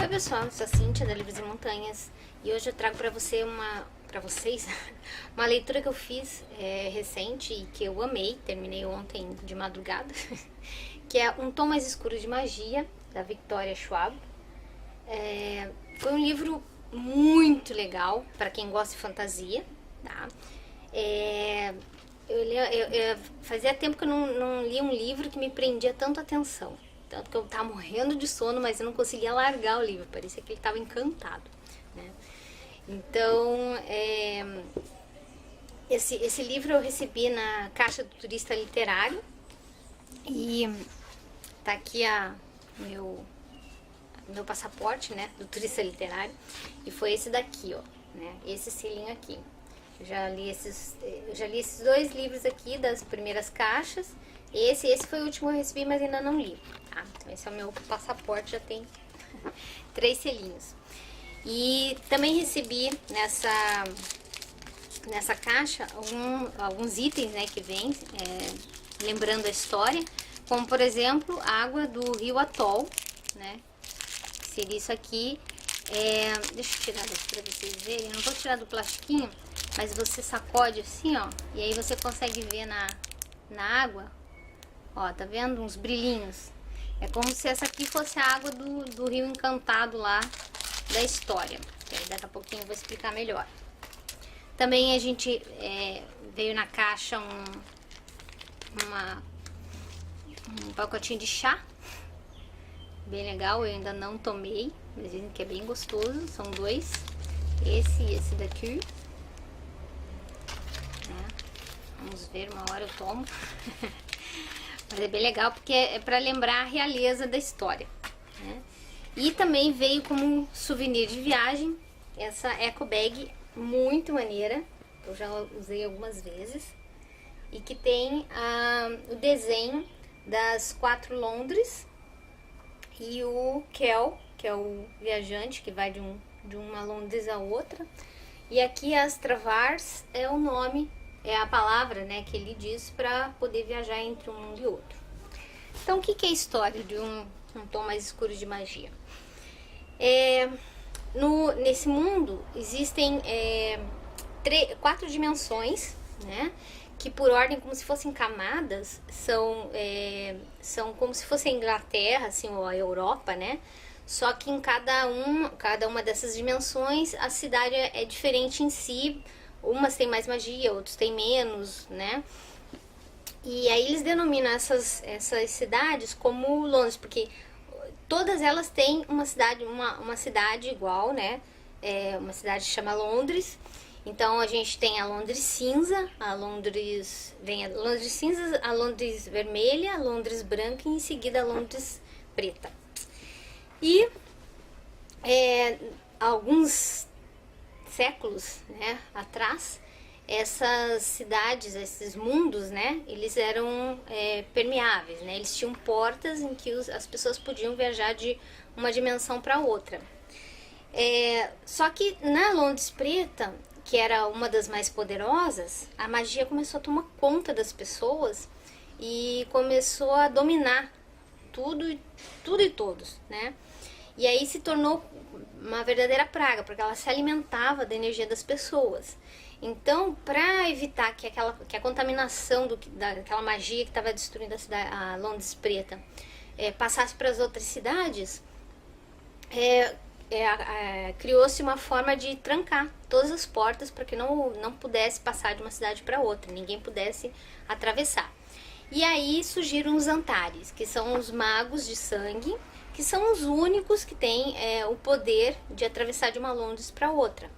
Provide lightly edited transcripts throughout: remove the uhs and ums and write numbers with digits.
Oi pessoal, eu sou a Cíntia da Livros e Montanhas e hoje eu trago para vocês uma leitura que eu fiz recente e que eu amei, terminei ontem de madrugada, que é Um Tom Mais Escuro de Magia, da Victoria Schwab. Foi um livro muito legal para quem gosta de fantasia, tá? Fazia tempo que eu não lia um livro que me prendia tanto a atenção. Tanto que eu tava morrendo de sono, mas eu não conseguia largar o livro. Parecia que ele estava encantado, né? Então, esse livro eu recebi na Caixa do Turista Literário. E tá aqui meu passaporte, né, do turista literário. E foi esse daqui, ó, né? Esse selinho aqui. Eu já li esses dois livros aqui das primeiras caixas. Esse foi o último que eu recebi, mas ainda não li, tá? Então esse é o meu passaporte, já tem 3 selinhos. E também recebi nessa caixa alguns itens, né, que vem lembrando a história, como por exemplo a água do rio Atol, né? Seria isso aqui. Deixa eu tirar daqui pra vocês verem. Eu não vou tirar do plastiquinho, mas você sacode assim, ó, e aí você consegue ver na água. Ó, tá vendo? Uns brilhinhos. É como se essa aqui fosse a água do rio encantado lá da história. Que aí daqui a pouquinho eu vou explicar melhor. Também a gente veio na caixa um pacotinho de chá. Bem legal, eu ainda não tomei, mas dizem que é bem gostoso. São 2. Esse e esse daqui. Vamos ver, uma hora eu tomo. Mas é bem legal porque é para lembrar a realeza da história, né? E também veio como um souvenir de viagem essa eco bag muito maneira. Eu já usei algumas vezes. E que tem o desenho das 4 Londres e o Kel, que é o viajante que vai de uma Londres a outra. E aqui Astravars é o nome, é a palavra, né, que ele diz para poder viajar entre um mundo e outro. Então, o que é a história de um tom mais escuro de magia? Nesse mundo existem 4 dimensões, né, que por ordem, como se fossem camadas, são como se fosse a Inglaterra, assim, ou a Europa, né? Só que em cada uma dessas dimensões a cidade é diferente em si. Umas têm mais magia, outros têm menos, né? E aí eles denominam essas cidades como Londres, porque todas elas têm uma cidade igual, né? Uma cidade que chama Londres. Então a gente tem a Londres cinza, a Londres cinza, a Londres vermelha, a Londres branca e em seguida a Londres preta. E alguns séculos, né, atrás, essas cidades, esses mundos, né, eles eram permeáveis, né, eles tinham portas em que as pessoas podiam viajar de uma dimensão para outra. Só que na Londres preta, que era uma das mais poderosas, a magia começou a tomar conta das pessoas e começou a dominar tudo e todos, né? E aí se tornou uma verdadeira praga, porque ela se alimentava da energia das pessoas. Então, para evitar que a contaminação daquela magia que estava destruindo a Londres preta passasse para as outras cidades, criou-se uma forma de trancar todas as portas para que não pudesse passar de uma cidade para outra, ninguém pudesse atravessar. E aí surgiram os Antares, que são os magos de sangue, que são os únicos que têm o poder de atravessar de uma Londres para outra.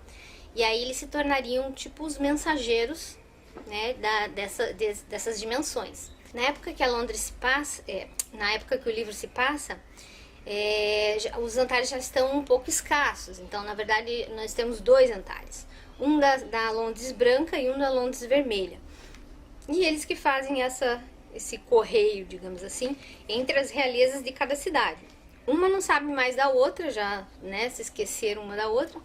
E aí eles se tornariam tipo os mensageiros, né, dessas dimensões. Na época que a Londres se passa, na época que o livro se passa, os Antares já estão um pouco escassos. Então, na verdade, nós temos 2 Antares. Um da Londres branca e um da Londres vermelha. E eles que fazem esse correio, digamos assim, entre as realezas de cada cidade. Uma não sabe mais da outra, já, né, se esqueceram uma da outra.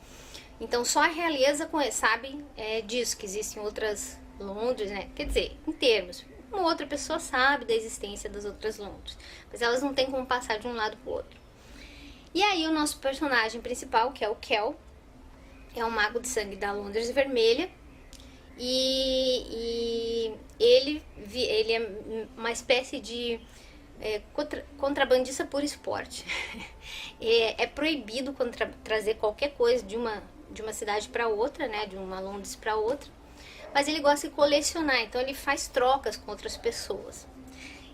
Então só a realeza sabe disso, que existem outras Londres, né? Quer dizer, em termos, uma outra pessoa sabe da existência das outras Londres, mas elas não têm como passar de um lado para o outro. E aí o nosso personagem principal, que é o Kel, é um mago de sangue da Londres Vermelha. E ele é uma espécie de contrabandista por esporte. É proibido trazer qualquer coisa de uma cidade para outra, né, de uma Londres para outra. Mas ele gosta de colecionar, então ele faz trocas com outras pessoas.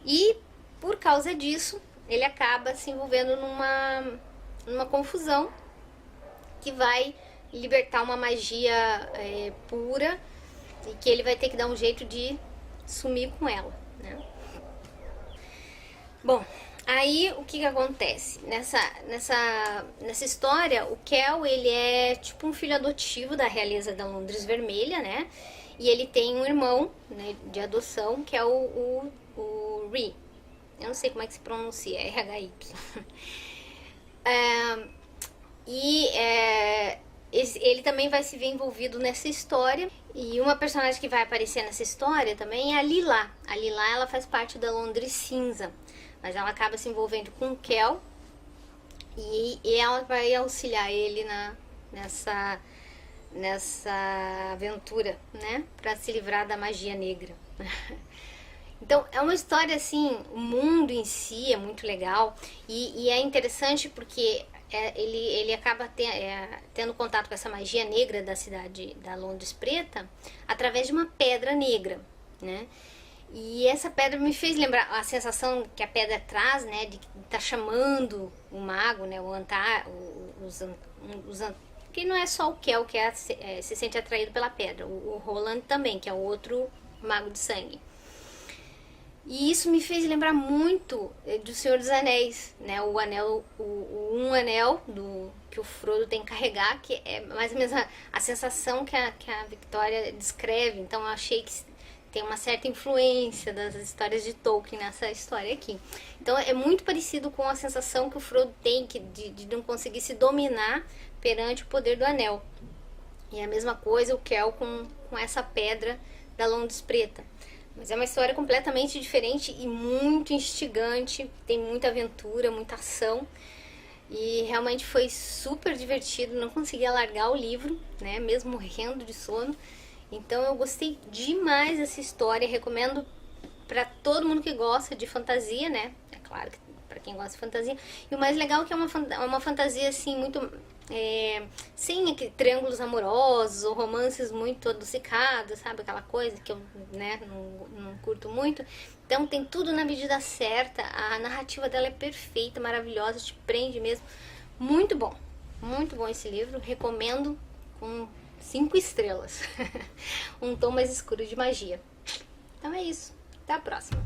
E por causa disso, ele acaba se envolvendo numa confusão que vai libertar uma magia pura e que ele vai ter que dar um jeito de sumir com ela, né? Bom, aí o que acontece? Nessa história, o Kel, ele é tipo um filho adotivo da realeza da Londres Vermelha, né? E ele tem um irmão, né, de adoção, que é o Rhy. Eu não sei como é que se pronuncia, RHY. Ele também vai se ver envolvido nessa história. E uma personagem que vai aparecer nessa história também é a Lila. A Lila, ela faz parte da Londres Cinza, mas ela acaba se envolvendo com o Kel e ela vai auxiliar ele nessa aventura, né, para se livrar da magia negra. Então é uma história assim, o mundo em si é muito legal e é interessante porque ele acaba tendo contato com essa magia negra da cidade da Londres Preta através de uma pedra negra, né? E essa pedra me fez lembrar a sensação que a pedra traz, né, de estar chamando o mago, né, que não é só o Kel que se sente atraído pela pedra, o Roland também, que é o outro mago de sangue. E isso me fez lembrar muito do Senhor dos Anéis, né? O anel, um anel que o Frodo tem que carregar, que é mais ou menos a sensação que a Victoria descreve. Então eu achei que tem uma certa influência das histórias de Tolkien nessa história aqui. Então é muito parecido com a sensação que o Frodo tem de não conseguir se dominar perante o poder do anel. E a mesma coisa o Kel com essa pedra da Londres Preta. Mas é uma história completamente diferente e muito instigante, tem muita aventura, muita ação. E realmente foi super divertido, não conseguia largar o livro, né, mesmo morrendo de sono. Então eu gostei demais dessa história, recomendo para todo mundo que gosta de fantasia, né? É claro que para quem gosta de fantasia. E o mais legal é que é uma fantasia assim muito sem triângulos amorosos ou romances muito adocicados, sabe? Aquela coisa que eu, né, não curto muito. Então tem tudo na medida certa, a narrativa dela é perfeita, maravilhosa, te prende mesmo. Muito bom esse livro, recomendo com 5 estrelas. Um tom mais escuro de magia. Então é isso, até a próxima.